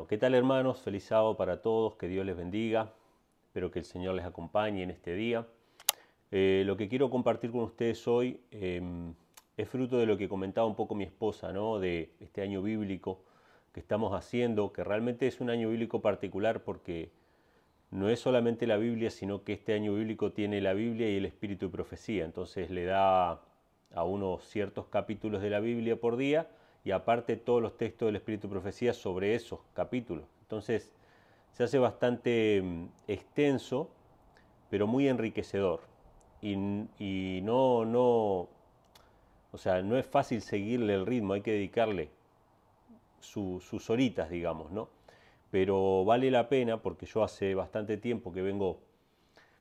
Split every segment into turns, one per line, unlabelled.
Bueno, ¿qué tal hermanos? Feliz sábado para todos, que Dios les bendiga. Espero que el Señor les acompañe en este día. Lo que quiero compartir con ustedes hoy es fruto de lo que comentaba un poco mi esposa, ¿no? De este año bíblico que estamos haciendo, que realmente es un año bíblico particular porque no es solamente la Biblia, sino que este año bíblico tiene la Biblia y el espíritu de profecía. Entonces le da a uno ciertos capítulos de la Biblia por día y aparte todos los textos del espíritu de profecía sobre esos capítulos. Entonces se hace bastante extenso, pero muy enriquecedor. Y o sea, no es fácil seguirle el ritmo, hay que dedicarle sus horitas, digamos, ¿no? Pero vale la pena porque yo hace bastante tiempo que vengo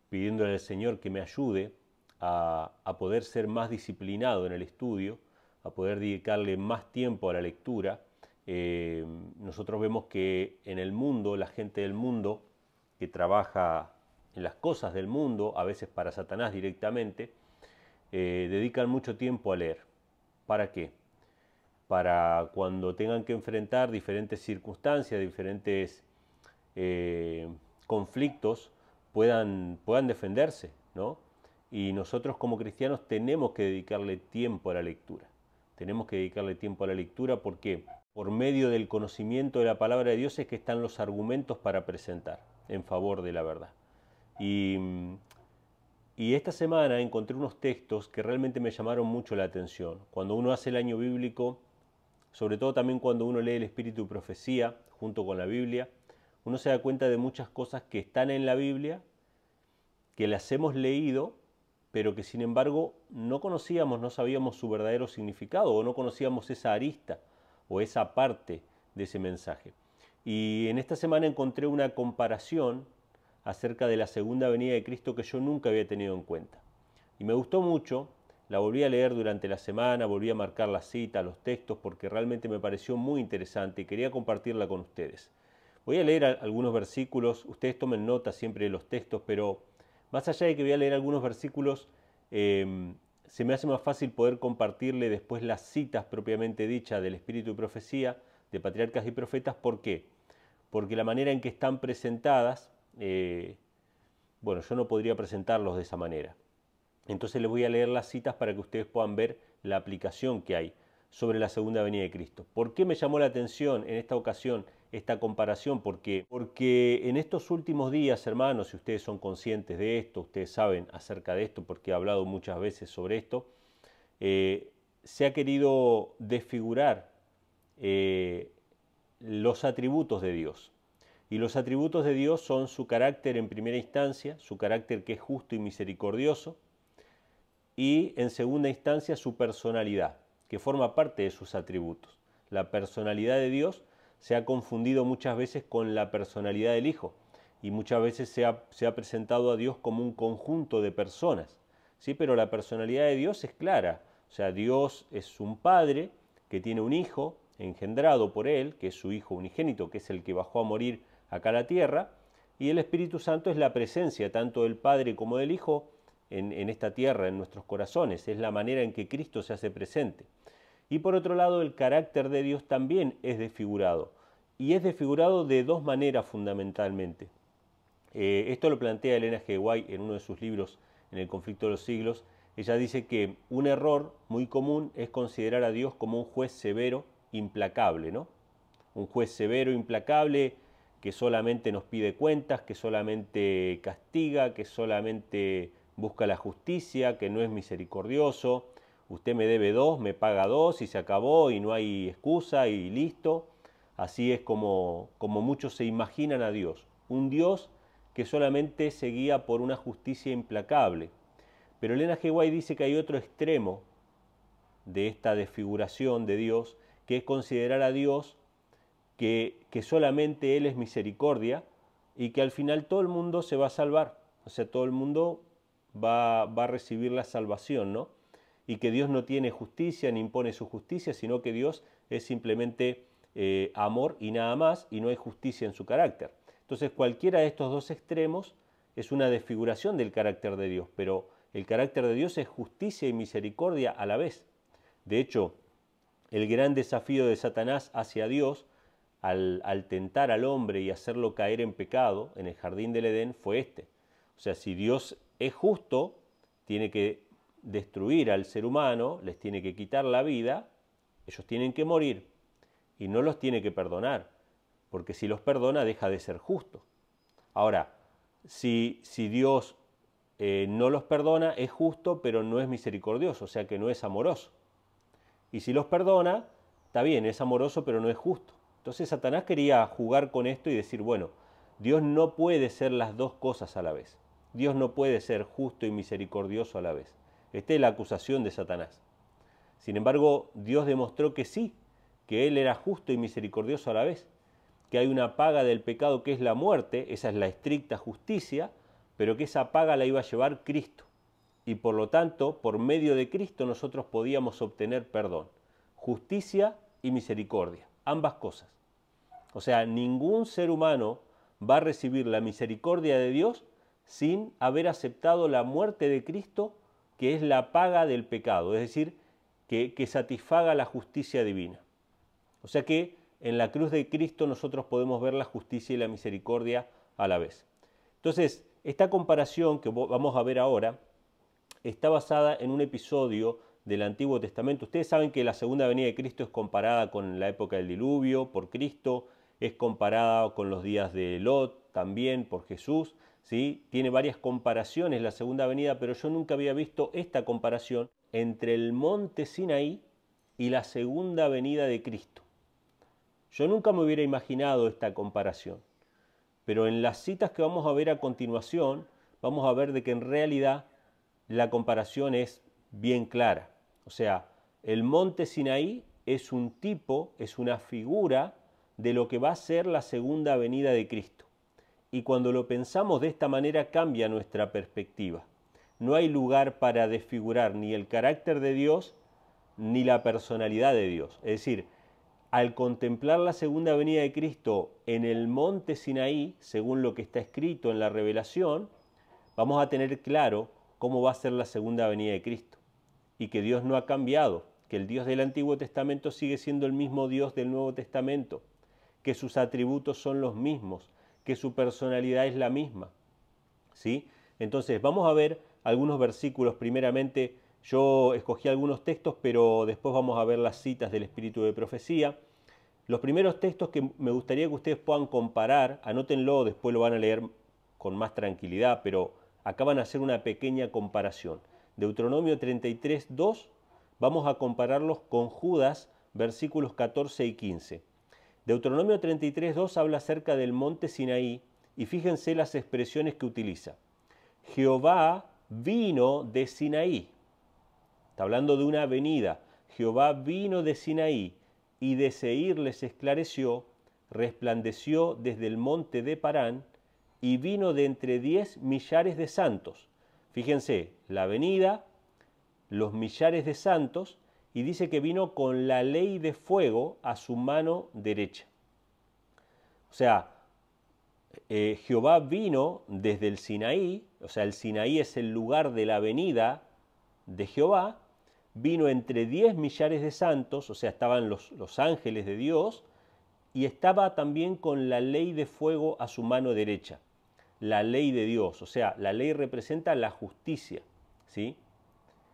pidiéndole al Señor que me ayude a poder ser más disciplinado en el estudio, a poder dedicarle más tiempo a la lectura. Nosotros vemos que en el mundo, la gente del mundo que trabaja en las cosas del mundo, a veces para Satanás directamente, dedican mucho tiempo a leer. ¿Para qué? Para cuando tengan que enfrentar diferentes circunstancias, diferentes conflictos, puedan defenderse, ¿no? Y nosotros como cristianos tenemos que dedicarle tiempo a la lectura. Tenemos que dedicarle tiempo a la lectura porque por medio del conocimiento de la palabra de Dios es que están los argumentos para presentar en favor de la verdad. Y esta semana encontré unos textos que realmente me llamaron mucho la atención. Cuando uno hace el año bíblico, sobre todo también cuando uno lee el Espíritu de Profecía junto con la Biblia, uno se da cuenta de muchas cosas que están en la Biblia, que las hemos leído, pero que sin embargo no conocíamos, no sabíamos su verdadero significado o no conocíamos esa arista o esa parte de ese mensaje. Y en esta semana encontré una comparación acerca de la segunda venida de Cristo que yo nunca había tenido en cuenta. Y me gustó mucho, la volví a leer durante la semana, volví a marcar la cita, los textos, porque realmente me pareció muy interesante y quería compartirla con ustedes. Voy a leer algunos versículos, ustedes tomen nota siempre de los textos, pero más allá de que voy a leer algunos versículos, se me hace más fácil poder compartirle después las citas propiamente dichas del Espíritu de Profecía, de Patriarcas y Profetas. ¿Por qué? Porque la manera en que están presentadas, bueno, yo no podría presentarlos de esa manera. Entonces les voy a leer las citas para que ustedes puedan ver la aplicación que hay sobre la segunda venida de Cristo. ¿Por qué me llamó la atención en esta ocasión esta comparación? Porque en estos últimos días, hermanos, si ustedes son conscientes de esto, ustedes saben acerca de esto porque he hablado muchas veces sobre esto, se ha querido desfigurar los atributos de Dios. Y los atributos de Dios son su carácter en primera instancia, su carácter que es justo y misericordioso, y en segunda instancia su personalidad, que forma parte de sus atributos. La personalidad de Dios se ha confundido muchas veces con la personalidad del Hijo y muchas veces se ha presentado a Dios como un conjunto de personas, ¿sí? Pero la personalidad de Dios es clara, o sea, Dios es un Padre que tiene un Hijo engendrado por Él, que es su Hijo unigénito, que es el que bajó a morir acá a la tierra, y el Espíritu Santo es la presencia tanto del Padre como del Hijo en esta tierra, en nuestros corazones, es la manera en que Cristo se hace presente. Y por otro lado, el carácter de Dios también es desfigurado, y es desfigurado de dos maneras fundamentalmente. Esto lo plantea Elena G. White en uno de sus libros, En el conflicto de los siglos. Ella dice que un error muy común es considerar a Dios como un juez severo, implacable, ¿no? Un juez severo, implacable, que solamente nos pide cuentas, que solamente castiga, que solamente busca la justicia, que no es misericordioso. Usted me debe 2, me paga 2 y se acabó y no hay excusa y listo. Así es como muchos se imaginan a Dios. Un Dios que solamente se guía por una justicia implacable. Pero Elena G. White dice que hay otro extremo de esta desfiguración de Dios, que es considerar a Dios que solamente Él es misericordia y que al final todo el mundo se va a salvar. O sea, todo el mundo va a recibir la salvación, ¿no? Y que Dios no tiene justicia ni impone su justicia, sino que Dios es simplemente amor y nada más, y no hay justicia en su carácter. Entonces cualquiera de estos dos extremos es una desfiguración del carácter de Dios, pero el carácter de Dios es justicia y misericordia a la vez. De hecho, el gran desafío de Satanás hacia Dios al tentar al hombre y hacerlo caer en pecado en el jardín del Edén fue este. O sea, si Dios es justo, tiene que destruir al ser humano, les tiene que quitar la vida, ellos tienen que morir y no los tiene que perdonar, porque si los perdona deja de ser justo. Ahora, si Dios no los perdona, es justo, pero no es misericordioso, o sea que no es amoroso. Y si los perdona, está bien, es amoroso, pero no es justo. Entonces Satanás quería jugar con esto y decir, bueno, Dios no puede ser las dos cosas a la vez. Dios no puede ser justo y misericordioso a la vez. Esta es la acusación de Satanás. Sin embargo, Dios demostró que sí, que Él era justo y misericordioso a la vez, que hay una paga del pecado que es la muerte, esa es la estricta justicia, pero que esa paga la iba a llevar Cristo. Y por lo tanto, por medio de Cristo nosotros podíamos obtener perdón, justicia y misericordia, ambas cosas. O sea, ningún ser humano va a recibir la misericordia de Dios sin haber aceptado la muerte de Cristo, que es la paga del pecado, es decir, que satisfaga la justicia divina. O sea que en la cruz de Cristo nosotros podemos ver la justicia y la misericordia a la vez. Entonces, esta comparación que vamos a ver ahora está basada en un episodio del Antiguo Testamento. Ustedes saben que la segunda venida de Cristo es comparada con la época del diluvio por Cristo, es comparada con los días de Lot también por Jesús, ¿sí? Tiene varias comparaciones la segunda venida, pero yo nunca había visto esta comparación entre el monte Sinaí y la segunda venida de Cristo. Yo nunca me hubiera imaginado esta comparación, pero en las citas que vamos a ver a continuación, vamos a ver de que en realidad la comparación es bien clara. O sea, el monte Sinaí es un tipo, es una figura de lo que va a ser la segunda venida de Cristo. Y cuando lo pensamos de esta manera cambia nuestra perspectiva. No hay lugar para desfigurar ni el carácter de Dios ni la personalidad de Dios. Es decir, al contemplar la segunda venida de Cristo en el monte Sinaí, según lo que está escrito en la Revelación, vamos a tener claro cómo va a ser la segunda venida de Cristo y que Dios no ha cambiado, que el Dios del Antiguo Testamento sigue siendo el mismo Dios del Nuevo Testamento, que sus atributos son los mismos, que su personalidad es la misma. ¿Sí? Entonces vamos a ver algunos versículos. Primeramente yo escogí algunos textos, pero después vamos a ver las citas del Espíritu de Profecía. Los primeros textos que me gustaría que ustedes puedan comparar, anótenlo, después lo van a leer con más tranquilidad, pero acá van a hacer una pequeña comparación. Deuteronomio 33, 2, vamos a compararlos con Judas, versículos 14 y 15. Deuteronomio 33, 2 habla acerca del monte Sinaí y fíjense las expresiones que utiliza. Jehová vino de Sinaí. Está hablando de una venida. Jehová vino de Sinaí y de Seir les esclareció, resplandeció desde el monte de Parán y vino de entre 10 millares de santos. Fíjense, la venida, los millares de santos, y dice que vino con la ley de fuego a su mano derecha. O sea, Jehová vino desde el Sinaí, o sea, el Sinaí es el lugar de la venida de Jehová, vino entre 10 millares de santos, o sea, estaban los ángeles de Dios, y estaba también con la ley de fuego a su mano derecha, la ley de Dios, o sea, la ley representa la justicia, ¿sí?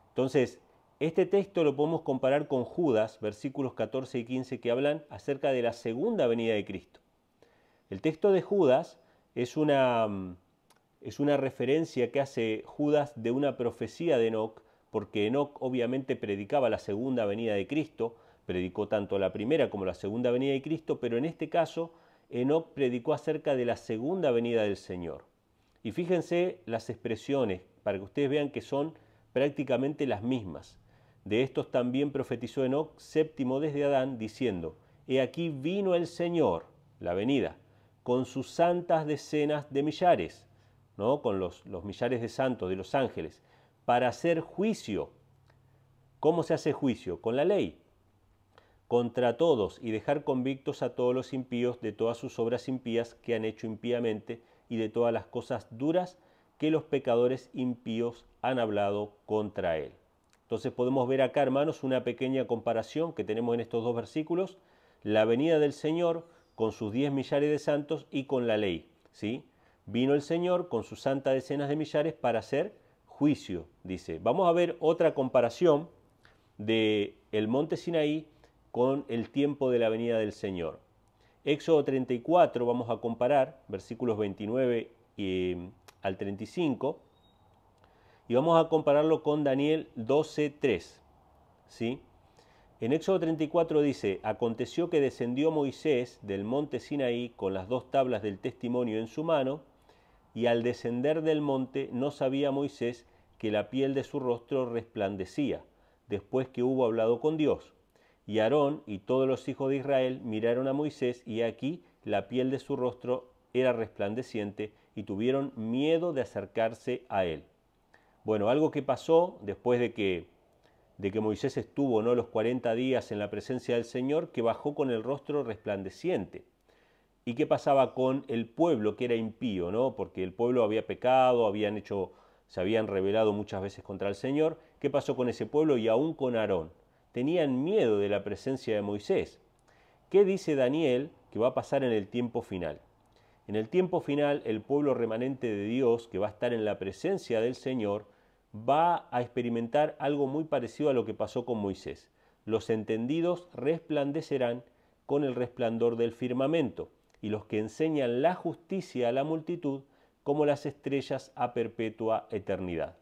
Entonces, este texto lo podemos comparar con Judas, versículos 14 y 15, que hablan acerca de la segunda venida de Cristo. El texto de Judas es una referencia que hace Judas de una profecía de Enoc, porque Enoc obviamente predicaba la segunda venida de Cristo, predicó tanto la primera como la segunda venida de Cristo, pero en este caso Enoc predicó acerca de la segunda venida del Señor. Y fíjense las expresiones, para que ustedes vean que son prácticamente las mismas. De estos también profetizó Enoc, séptimo desde Adán, diciendo, he aquí vino el Señor, la venida, con sus santas decenas de millares, ¿no? Con los millares de santos, de los ángeles, para hacer juicio. ¿Cómo se hace juicio? Con la ley. Contra todos y dejar convictos a todos los impíos de todas sus obras impías que han hecho impíamente y de todas las cosas duras que los pecadores impíos han hablado contra él. Entonces podemos ver acá, hermanos, una pequeña comparación que tenemos en estos dos versículos. La venida del Señor con sus 10 millares de santos y con la ley, ¿sí? Vino el Señor con sus santas decenas de millares para hacer juicio, dice. Vamos a ver otra comparación del monte Sinaí con el tiempo de la venida del Señor. Éxodo 34 vamos a comparar, versículos 29 al 35, y vamos a compararlo con Daniel 12:3, ¿sí? En Éxodo 34 dice, aconteció que descendió Moisés del monte Sinaí con las 2 tablas del testimonio en su mano, y al descender del monte no sabía Moisés que la piel de su rostro resplandecía, después que hubo hablado con Dios. Y Aarón y todos los hijos de Israel miraron a Moisés, y aquí la piel de su rostro era resplandeciente, y tuvieron miedo de acercarse a él. Bueno, algo que pasó después de que Moisés estuvo, ¿no?, los 40 días en la presencia del Señor, que bajó con el rostro resplandeciente. ¿Y qué pasaba con el pueblo que era impío, ¿no? Porque el pueblo había pecado, se habían rebelado muchas veces contra el Señor. ¿Qué pasó con ese pueblo y aún con Aarón? Tenían miedo de la presencia de Moisés. ¿Qué dice Daniel que va a pasar en el tiempo final? En el tiempo final, el pueblo remanente de Dios, que va a estar en la presencia del Señor, va a experimentar algo muy parecido a lo que pasó con Moisés. Los entendidos resplandecerán con el resplandor del firmamento, y los que enseñan la justicia a la multitud como las estrellas a perpetua eternidad.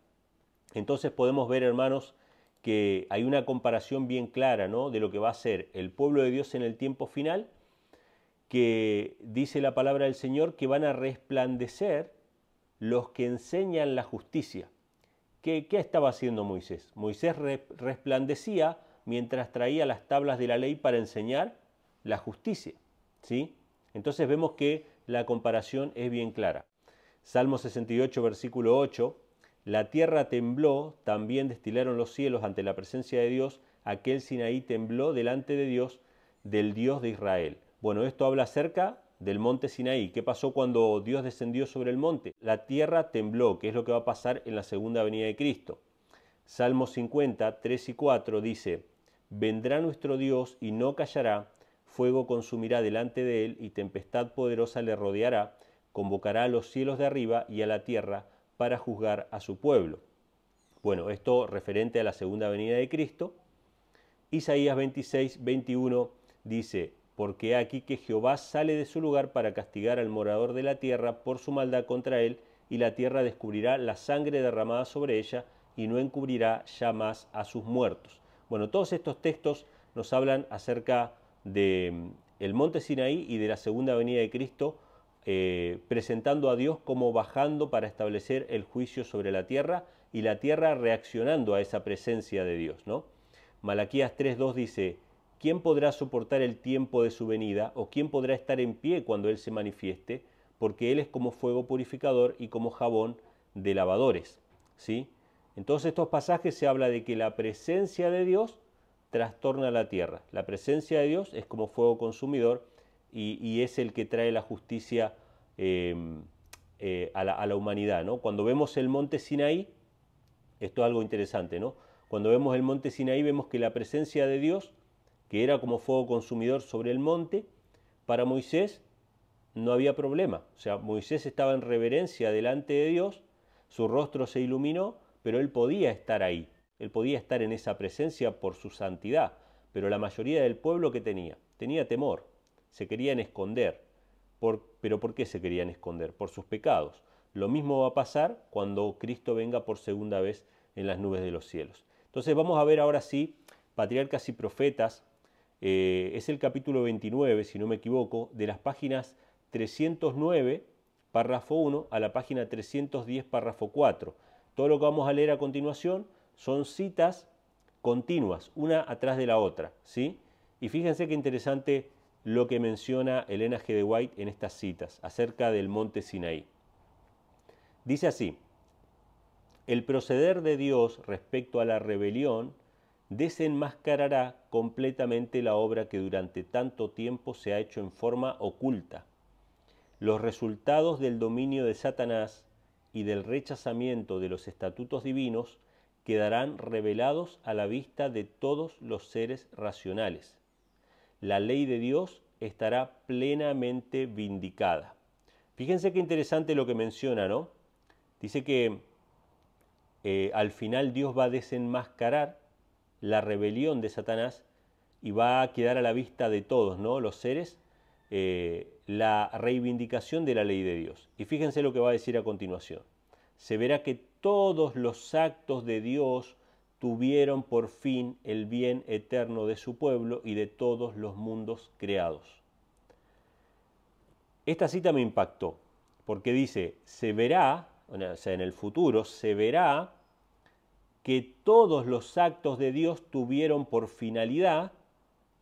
Entonces podemos ver, hermanos, que hay una comparación bien clara, ¿no?, de lo que va a ser el pueblo de Dios en el tiempo final, que dice la palabra del Señor que van a resplandecer los que enseñan la justicia. ¿Qué estaba haciendo Moisés? Moisés resplandecía mientras traía las tablas de la ley para enseñar la justicia, ¿sí? Entonces vemos que la comparación es bien clara. Salmo 68, versículo 8, la tierra tembló, también destilaron los cielos ante la presencia de Dios, aquel Sinaí tembló delante de Dios, del Dios de Israel. Bueno, esto habla acerca del monte Sinaí. ¿Qué pasó cuando Dios descendió sobre el monte? La tierra tembló, que es lo que va a pasar en la segunda venida de Cristo. Salmo 50, 3 y 4 dice, vendrá nuestro Dios y no callará, fuego consumirá delante de él y tempestad poderosa le rodeará, convocará a los cielos de arriba y a la tierra para juzgar a su pueblo. Bueno, esto referente a la segunda venida de Cristo. Isaías 26, 21 dice, porque he aquí que Jehová sale de su lugar para castigar al morador de la tierra por su maldad contra él, y la tierra descubrirá la sangre derramada sobre ella, y no encubrirá ya más a sus muertos. Bueno, todos estos textos nos hablan acerca de el monte Sinaí y de la segunda venida de Cristo, presentando a Dios como bajando para establecer el juicio sobre la tierra, y la tierra reaccionando a esa presencia de Dios, ¿no? Malaquías 3:2 dice, ¿quién podrá soportar el tiempo de su venida? ¿O quién podrá estar en pie cuando Él se manifieste? Porque Él es como fuego purificador y como jabón de lavadores, ¿sí? En todos estos pasajes se habla de que la presencia de Dios trastorna la tierra. La presencia de Dios es como fuego consumidor y es el que trae la justicia a la humanidad, ¿no? Cuando vemos el monte Sinaí, esto es algo interesante, ¿no? Cuando vemos el monte Sinaí vemos que la presencia de Dios, que era como fuego consumidor sobre el monte, para Moisés no había problema. O sea, Moisés estaba en reverencia delante de Dios, su rostro se iluminó, pero él podía estar ahí. Él podía estar en esa presencia por su santidad. Pero la mayoría del pueblo, ¿qué tenía? Tenía temor. Se querían esconder. ¿Pero por qué se querían esconder? Por sus pecados. Lo mismo va a pasar cuando Cristo venga por segunda vez en las nubes de los cielos. Entonces vamos a ver ahora sí, Patriarcas y Profetas, es el capítulo 29, si no me equivoco, de las páginas 309, párrafo 1, a la página 310, párrafo 4. Todo lo que vamos a leer a continuación son citas continuas, una atrás de la otra, ¿sí? Y fíjense qué interesante lo que menciona Elena G. de White en estas citas acerca del monte Sinaí. Dice así, el proceder de Dios respecto a la rebelión desenmascarará completamente la obra que durante tanto tiempo se ha hecho en forma oculta. Los resultados del dominio de Satanás y del rechazamiento de los estatutos divinos quedarán revelados a la vista de todos los seres racionales. La ley de Dios estará plenamente vindicada. Fíjense qué interesante lo que menciona, ¿no? Dice que al final Dios va a desenmascarar la rebelión de Satanás y va a quedar a la vista de todos, ¿no? Los seres, la reivindicación de la ley de Dios. Y fíjense lo que va a decir a continuación. Se verá que todos los actos de Dios tuvieron por fin el bien eterno de su pueblo y de todos los mundos creados. Esta cita me impactó, porque dice, se verá, o sea, en el futuro, se verá que todos los actos de Dios tuvieron por finalidad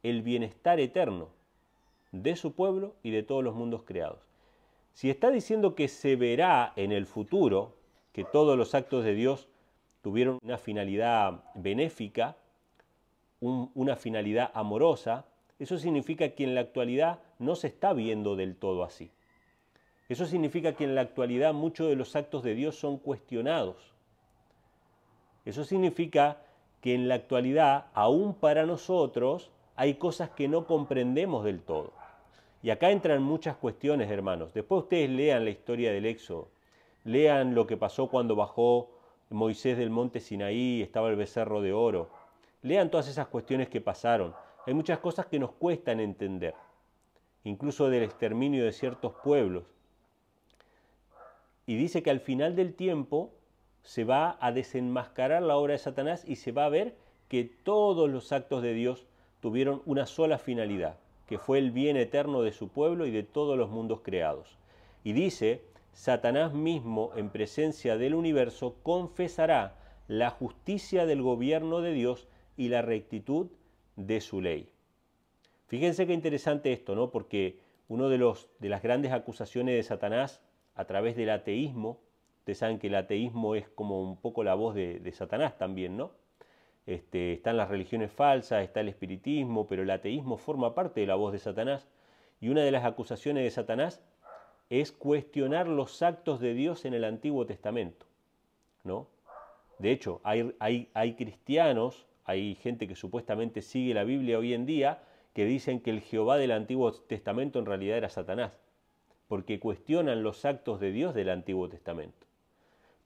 el bienestar eterno de su pueblo y de todos los mundos creados. Si está diciendo que se verá en el futuro que todos los actos de Dios tuvieron una finalidad benéfica, una finalidad amorosa, eso significa que en la actualidad no se está viendo del todo así. Eso significa que en la actualidad muchos de los actos de Dios son cuestionados. Eso significa que en la actualidad, aún para nosotros, hay cosas que no comprendemos del todo. Y acá entran muchas cuestiones, hermanos. Después ustedes lean la historia del Éxodo, lean lo que pasó cuando bajó Moisés del monte Sinaí, estaba el becerro de oro. Lean todas esas cuestiones que pasaron. Hay muchas cosas que nos cuestan entender, incluso del exterminio de ciertos pueblos. Y dice que al final del tiempo se va a desenmascarar la obra de Satanás y se va a ver que todos los actos de Dios tuvieron una sola finalidad, que fue el bien eterno de su pueblo y de todos los mundos creados. Y dice, Satanás mismo en presencia del universo confesará la justicia del gobierno de Dios y la rectitud de su ley. Fíjense qué interesante esto, ¿no? Porque uno de las grandes acusaciones de Satanás a través del ateísmo, ustedes saben que el ateísmo es como un poco la voz de Satanás también, ¿no? Están las religiones falsas, está el espiritismo, pero el ateísmo forma parte de la voz de Satanás. Y una de las acusaciones de Satanás es cuestionar los actos de Dios en el Antiguo Testamento, ¿no? De hecho, hay cristianos, hay gente que supuestamente sigue la Biblia hoy en día, que dicen que el Jehová del Antiguo Testamento en realidad era Satanás, porque cuestionan los actos de Dios del Antiguo Testamento.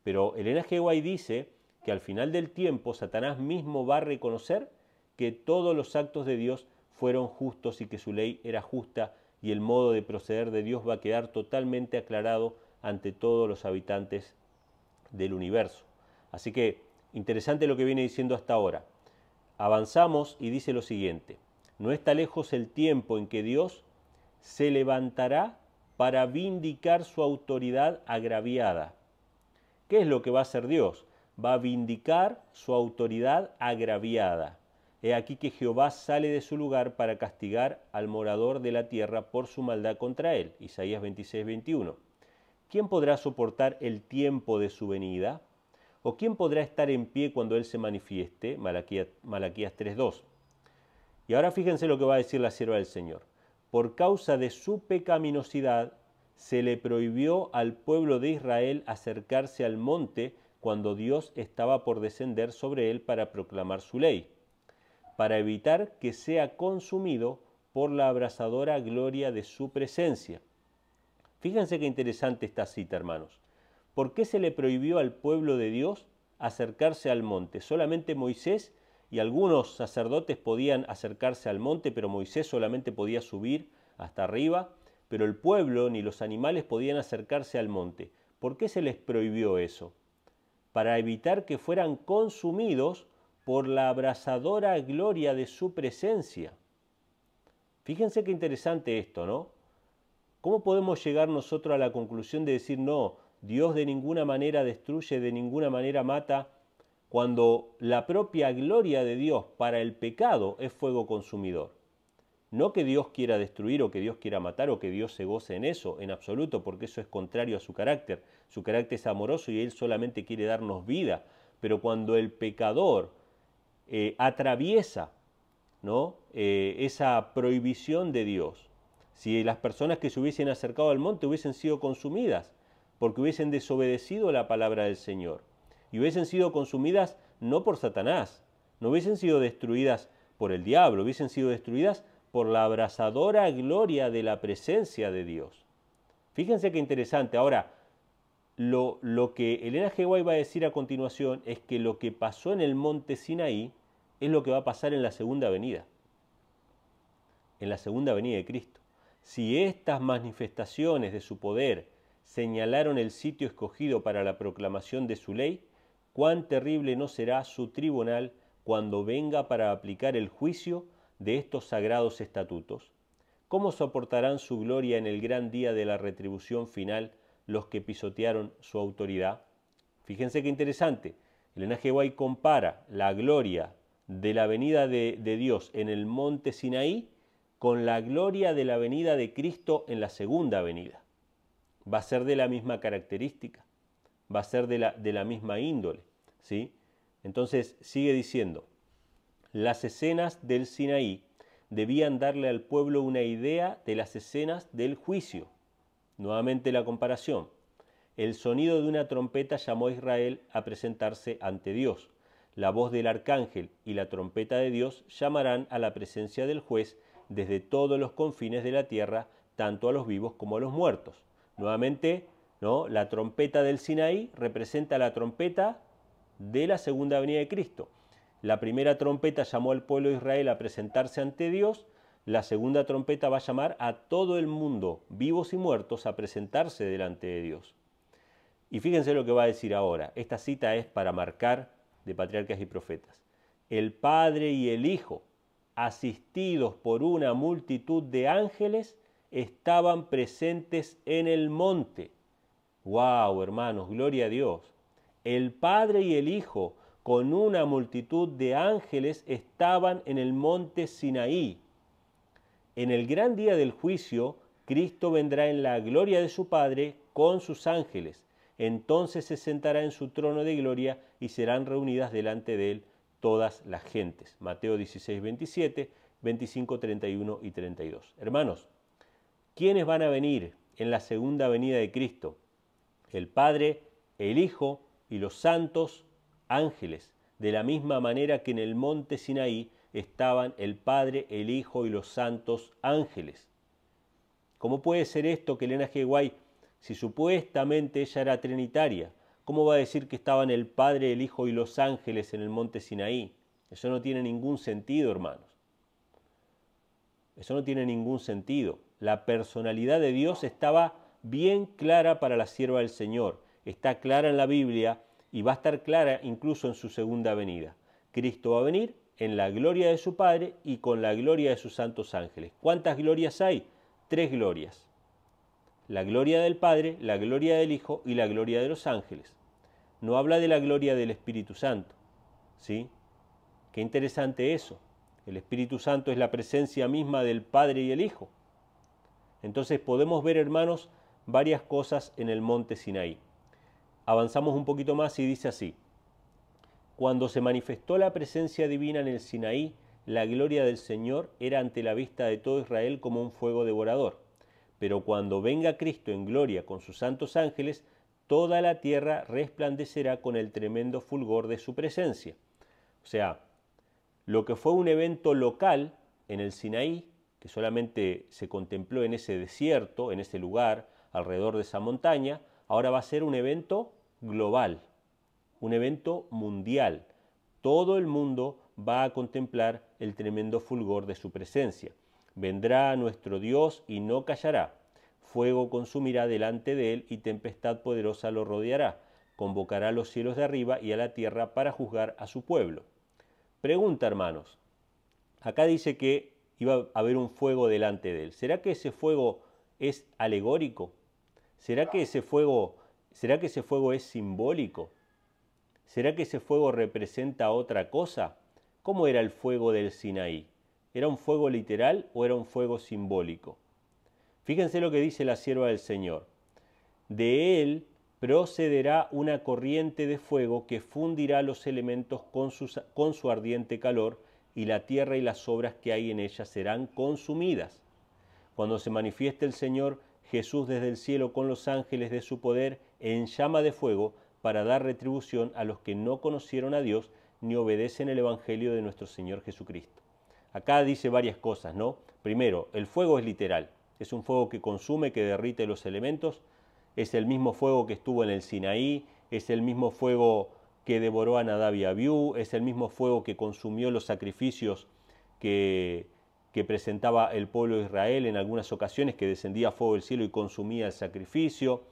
Pero Elena G. White dice que al final del tiempo Satanás mismo va a reconocer que todos los actos de Dios fueron justos y que su ley era justa y el modo de proceder de Dios va a quedar totalmente aclarado ante todos los habitantes del universo. Así que interesante lo que viene diciendo hasta ahora. Avanzamos y dice lo siguiente: no está lejos el tiempo en que Dios se levantará para vindicar su autoridad agraviada. ¿Qué es lo que va a hacer Dios? Va a vindicar su autoridad agraviada. He aquí que Jehová sale de su lugar para castigar al morador de la tierra por su maldad contra él. Isaías 26, 21. ¿Quién podrá soportar el tiempo de su venida? ¿O quién podrá estar en pie cuando él se manifieste? Malaquías 3.2. Y ahora fíjense lo que va a decir la sierva del Señor. Por causa de su pecaminosidad se le prohibió al pueblo de Israel acercarse al monte cuando Dios estaba por descender sobre él para proclamar su ley, para evitar que sea consumido por la abrasadora gloria de su presencia. Fíjense qué interesante esta cita, hermanos. ¿Por qué se le prohibió al pueblo de Dios acercarse al monte? Solamente Moisés y algunos sacerdotes podían acercarse al monte, pero Moisés solamente podía subir hasta arriba, pero el pueblo ni los animales podían acercarse al monte. ¿Por qué se les prohibió eso? Para evitar que fueran consumidos por la abrasadora gloria de su presencia. Fíjense qué interesante esto, ¿no? ¿Cómo podemos llegar nosotros a la conclusión de decir, no, Dios de ninguna manera destruye, de ninguna manera mata, cuando la propia gloria de Dios para el pecado es fuego consumidor? No que Dios quiera destruir o que Dios quiera matar o que Dios se goce en eso, en absoluto, porque eso es contrario a su carácter. Su carácter es amoroso y Él solamente quiere darnos vida. Pero cuando el pecador atraviesa, ¿no?, esa prohibición de Dios, si las personas que se hubiesen acercado al monte hubiesen sido consumidas, porque hubiesen desobedecido la palabra del Señor, y hubiesen sido consumidas no por Satanás, no hubiesen sido destruidas por el diablo, hubiesen sido destruidas por la abrasadora gloria de la presencia de Dios. Fíjense qué interesante. Ahora, lo que Elena G. White va a decir a continuación es que lo que pasó en el monte Sinaí es lo que va a pasar en la segunda venida. En la segunda venida de Cristo. Si estas manifestaciones de su poder señalaron el sitio escogido para la proclamación de su ley, cuán terrible no será su tribunal cuando venga para aplicar el juicio de estos sagrados estatutos. ¿Cómo soportarán su gloria en el gran día de la retribución final los que pisotearon su autoridad? Fíjense qué interesante. Elena G. White compara la gloria de la venida de Dios en el monte Sinaí con la gloria de la venida de Cristo en la segunda venida. Va a ser de la misma característica, va a ser de la misma índole, ¿sí? Entonces sigue diciendo, las escenas del Sinaí debían darle al pueblo una idea de las escenas del juicio. Nuevamente la comparación. El sonido de una trompeta llamó a Israel a presentarse ante Dios. La voz del arcángel y la trompeta de Dios llamarán a la presencia del juez desde todos los confines de la tierra, tanto a los vivos como a los muertos. Nuevamente, ¿no? La trompeta del Sinaí representa la trompeta de la segunda venida de Cristo. La primera trompeta llamó al pueblo de Israel a presentarse ante Dios. La segunda trompeta va a llamar a todo el mundo, vivos y muertos, a presentarse delante de Dios. Y fíjense lo que va a decir ahora. Esta cita es para marcar de Patriarcas y Profetas. El Padre y el Hijo, asistidos por una multitud de ángeles, estaban presentes en el monte. ¡Wow, hermanos! ¡Gloria a Dios! El Padre y el Hijo, con una multitud de ángeles, estaban en el monte Sinaí. En el gran día del juicio, Cristo vendrá en la gloria de su Padre con sus ángeles. Entonces se sentará en su trono de gloria y serán reunidas delante de él todas las gentes. Mateo 16, 27, 25, 31 y 32. Hermanos, ¿quiénes van a venir en la segunda venida de Cristo? El Padre, el Hijo y los santos ángeles, de la misma manera que en el monte Sinaí estaban el Padre, el Hijo y los santos ángeles. ¿Cómo puede ser esto que Elena G. White, si supuestamente ella era trinitaria, cómo va a decir que estaban el Padre, el Hijo y los ángeles en el monte Sinaí? Eso no tiene ningún sentido, hermanos. Eso no tiene ningún sentido. La personalidad de Dios estaba bien clara para la sierva del Señor. Está clara en la Biblia y va a estar clara incluso en su segunda venida. Cristo va a venir en la gloria de su Padre y con la gloria de sus santos ángeles. ¿Cuántas glorias hay? 3 glorias. La gloria del Padre, la gloria del Hijo y la gloria de los ángeles. No habla de la gloria del Espíritu Santo. ¿Sí? Qué interesante eso. El Espíritu Santo es la presencia misma del Padre y el Hijo. Entonces podemos ver, hermanos, varias cosas en el monte Sinaí. Avanzamos un poquito más y dice así. Cuando se manifestó la presencia divina en el Sinaí, la gloria del Señor era ante la vista de todo Israel como un fuego devorador. Pero cuando venga Cristo en gloria con sus santos ángeles, toda la tierra resplandecerá con el tremendo fulgor de su presencia. O sea, lo que fue un evento local en el Sinaí, que solamente se contempló en ese desierto, en ese lugar, alrededor de esa montaña, ahora va a ser un evento global, un evento mundial. Todo el mundo va a contemplar el tremendo fulgor de su presencia. Vendrá nuestro Dios y no callará. Fuego consumirá delante de él y tempestad poderosa lo rodeará. Convocará a los cielos de arriba y a la tierra para juzgar a su pueblo. Pregunta, hermanos. Acá dice que iba a haber un fuego delante de él. ¿Será que ese fuego es alegórico? ¿Será que ese fuego es simbólico? ¿Será que ese fuego representa otra cosa? ¿Cómo era el fuego del Sinaí? ¿Era un fuego literal o era un fuego simbólico? Fíjense lo que dice la sierva del Señor. De él procederá una corriente de fuego que fundirá los elementos con su ardiente calor, y la tierra y las obras que hay en ella serán consumidas. Cuando se manifieste el Señor Jesús desde el cielo con los ángeles de su poder en llama de fuego, para dar retribución a los que no conocieron a Dios ni obedecen el Evangelio de nuestro Señor Jesucristo. Acá dice varias cosas, ¿no? Primero, el fuego es literal, es un fuego que consume, que derrite los elementos, es el mismo fuego que estuvo en el Sinaí, es el mismo fuego que devoró a Nadab y Abiú, es el mismo fuego que consumió los sacrificios que presentaba el pueblo de Israel en algunas ocasiones, que descendía fuego del cielo y consumía el sacrificio,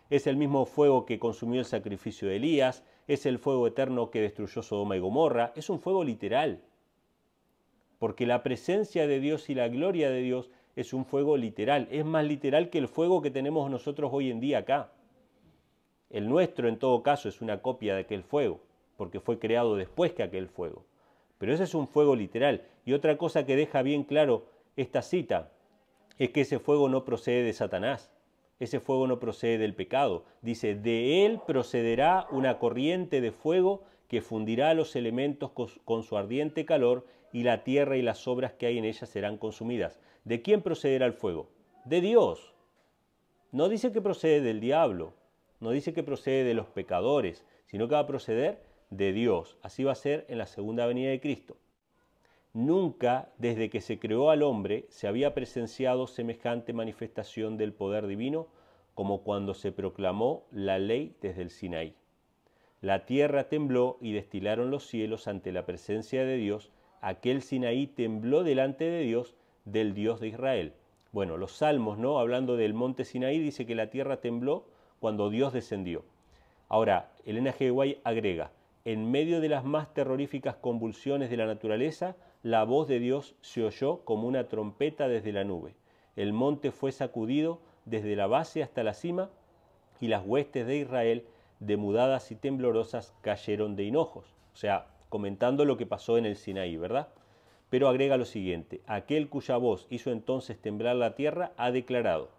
es el mismo fuego que consumió el sacrificio de Elías, es el fuego eterno que destruyó Sodoma y Gomorra, es un fuego literal, porque la presencia de Dios y la gloria de Dios es un fuego literal, es más literal que el fuego que tenemos nosotros hoy en día acá. El nuestro, en todo caso, es una copia de aquel fuego, porque fue creado después que aquel fuego. Pero ese es un fuego literal. Y otra cosa que deja bien claro esta cita es que ese fuego no procede de Satanás, ese fuego no procede del pecado. Dice, de él procederá una corriente de fuego que fundirá los elementos con su ardiente calor, y la tierra y las obras que hay en ella serán consumidas. ¿De quién procederá el fuego? De Dios. No dice que procede del diablo, no dice que procede de los pecadores, sino que va a proceder de Dios. Así va a ser en la segunda venida de Cristo. Nunca desde que se creó al hombre se había presenciado semejante manifestación del poder divino como cuando se proclamó la ley desde el Sinaí. La tierra tembló y destilaron los cielos ante la presencia de Dios. Aquel Sinaí tembló delante de Dios, del Dios de Israel. Bueno, los salmos, ¿no? Hablando del monte Sinaí, dice que la tierra tembló cuando Dios descendió. Ahora, Elena G. White agrega, en medio de las más terroríficas convulsiones de la naturaleza, la voz de Dios se oyó como una trompeta desde la nube. El monte fue sacudido desde la base hasta la cima, y las huestes de Israel, demudadas y temblorosas, cayeron de hinojos. O sea, comentando lo que pasó en el Sinaí, ¿verdad? Pero agrega lo siguiente, aquel cuya voz hizo entonces temblar la tierra ha declarado,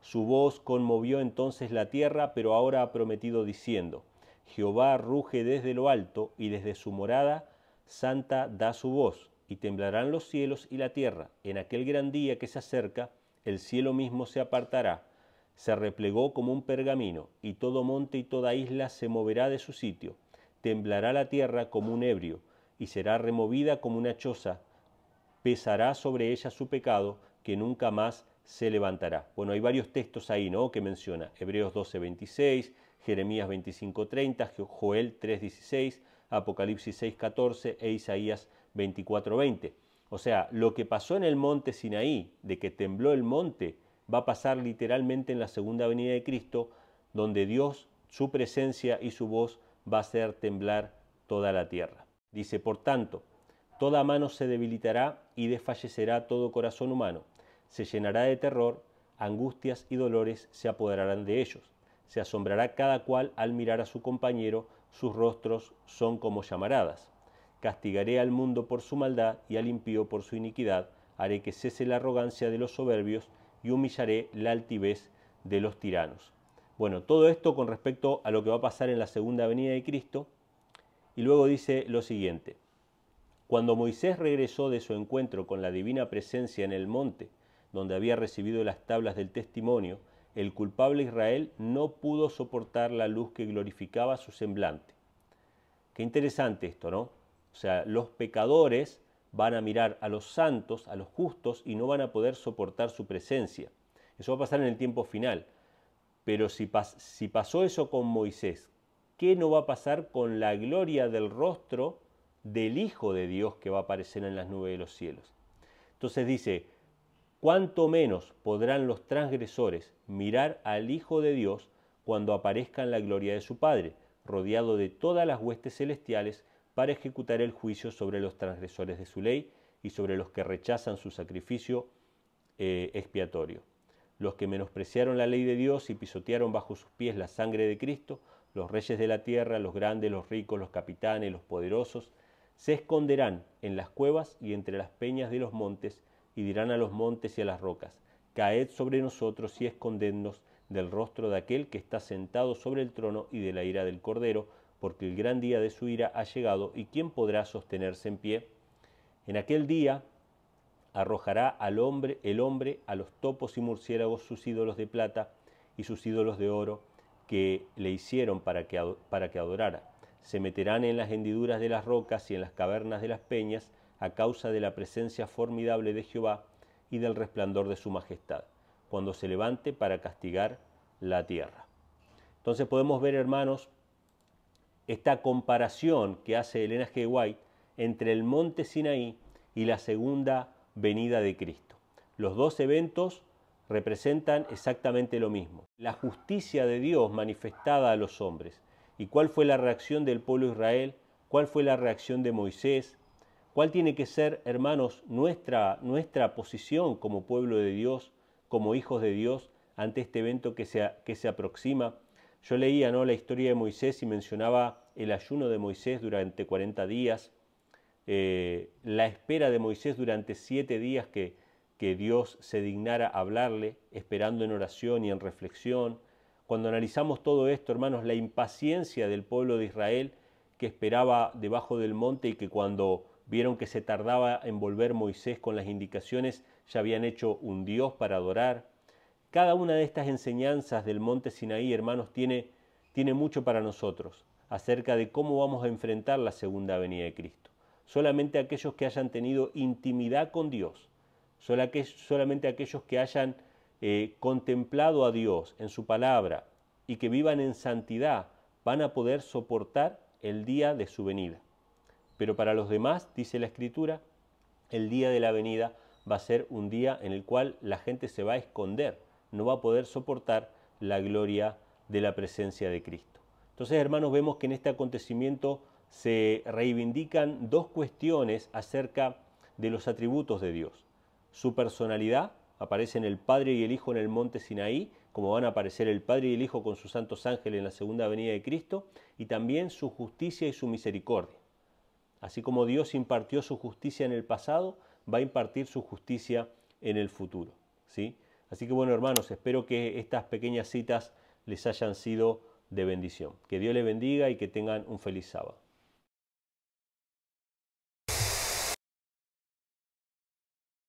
su voz conmovió entonces la tierra, pero ahora ha prometido diciendo, Jehová ruge desde lo alto y desde su morada santa da su voz, y temblarán los cielos y la tierra. En aquel gran día que se acerca, el cielo mismo se apartará, se replegó como un pergamino, y todo monte y toda isla se moverá de su sitio. Temblará la tierra como un ebrio, y será removida como una choza. Pesará sobre ella su pecado, que nunca más se levantará. Bueno, hay varios textos ahí, ¿no?, que menciona. Hebreos 12:26, Jeremías 25:30, Joel 3:16, Apocalipsis 6:14 e Isaías 24:20. O sea, lo que pasó en el monte Sinaí, de que tembló el monte, va a pasar literalmente en la segunda venida de Cristo, donde Dios, su presencia y su voz va a hacer temblar toda la tierra. Dice, por tanto, toda mano se debilitará y desfallecerá todo corazón humano. Se llenará de terror, angustias y dolores se apoderarán de ellos. Se asombrará cada cual al mirar a su compañero, sus rostros son como llamaradas. Castigaré al mundo por su maldad y al impío por su iniquidad. Haré que cese la arrogancia de los soberbios y humillaré la altivez de los tiranos. Bueno, todo esto con respecto a lo que va a pasar en la segunda venida de Cristo. Y luego dice lo siguiente. Cuando Moisés regresó de su encuentro con la divina presencia en el monte, donde había recibido las tablas del testimonio, el culpable Israel no pudo soportar la luz que glorificaba su semblante. Qué interesante esto, ¿no? O sea, los pecadores van a mirar a los santos, a los justos, y no van a poder soportar su presencia. Eso va a pasar en el tiempo final. Pero si pasó eso con Moisés, ¿qué no va a pasar con la gloria del rostro del Hijo de Dios que va a aparecer en las nubes de los cielos? Entonces dice, ¿cuánto menos podrán los transgresores mirar al Hijo de Dios cuando aparezca en la gloria de su Padre, rodeado de todas las huestes celestiales, para ejecutar el juicio sobre los transgresores de su ley y sobre los que rechazan su sacrificio expiatorio? Los que menospreciaron la ley de Dios y pisotearon bajo sus pies la sangre de Cristo, los reyes de la tierra, los grandes, los ricos, los capitanes, los poderosos, se esconderán en las cuevas y entre las peñas de los montes, y dirán a los montes y a las rocas, caed sobre nosotros y escondednos del rostro de aquel que está sentado sobre el trono y de la ira del Cordero, porque el gran día de su ira ha llegado, y ¿quién podrá sostenerse en pie? En aquel día arrojará el hombre a los topos y murciélagos sus ídolos de plata y sus ídolos de oro que le hicieron para que adorara. Se meterán en las hendiduras de las rocas y en las cavernas de las peñas. a causa de la presencia formidable de Jehová y del resplandor de su majestad, cuando se levante para castigar la tierra. Entonces podemos ver, hermanos, esta comparación que hace Elena G. White entre el monte Sinaí y la segunda venida de Cristo. Los dos eventos representan exactamente lo mismo. La justicia de Dios manifestada a los hombres. ¿Y cuál fue la reacción del pueblo de Israel? ¿Cuál fue la reacción de Moisés? ¿Cuál tiene que ser, hermanos, nuestra posición como pueblo de Dios, como hijos de Dios, ante este evento que se aproxima? Yo leía, ¿no?, la historia de Moisés y mencionaba el ayuno de Moisés durante 40 días, la espera de Moisés durante 7 días que Dios se dignara a hablarle, esperando en oración y en reflexión. Cuando analizamos todo esto, hermanos, la impaciencia del pueblo de Israel que esperaba debajo del monte y que cuando vieron que se tardaba en volver Moisés con las indicaciones, ya habían hecho un Dios para adorar. Cada una de estas enseñanzas del monte Sinaí, hermanos, tiene mucho para nosotros acerca de cómo vamos a enfrentar la segunda venida de Cristo. Solamente aquellos que hayan tenido intimidad con Dios, solamente aquellos que hayan contemplado a Dios en su palabra y que vivan en santidad, van a poder soportar el día de su venida. Pero para los demás, dice la Escritura, el día de la venida va a ser un día en el cual la gente se va a esconder, no va a poder soportar la gloria de la presencia de Cristo. Entonces, hermanos, vemos que en este acontecimiento se reivindican dos cuestiones acerca de los atributos de Dios. Su personalidad, aparecen el Padre y el Hijo en el monte Sinaí, como van a aparecer el Padre y el Hijo con sus santos ángeles en la segunda venida de Cristo, y también su justicia y su misericordia. Así como Dios impartió su justicia en el pasado, va a impartir su justicia en el futuro, ¿sí? Así que bueno, hermanos, espero que estas pequeñas citas les hayan sido de bendición. Que Dios les bendiga y que tengan un feliz sábado.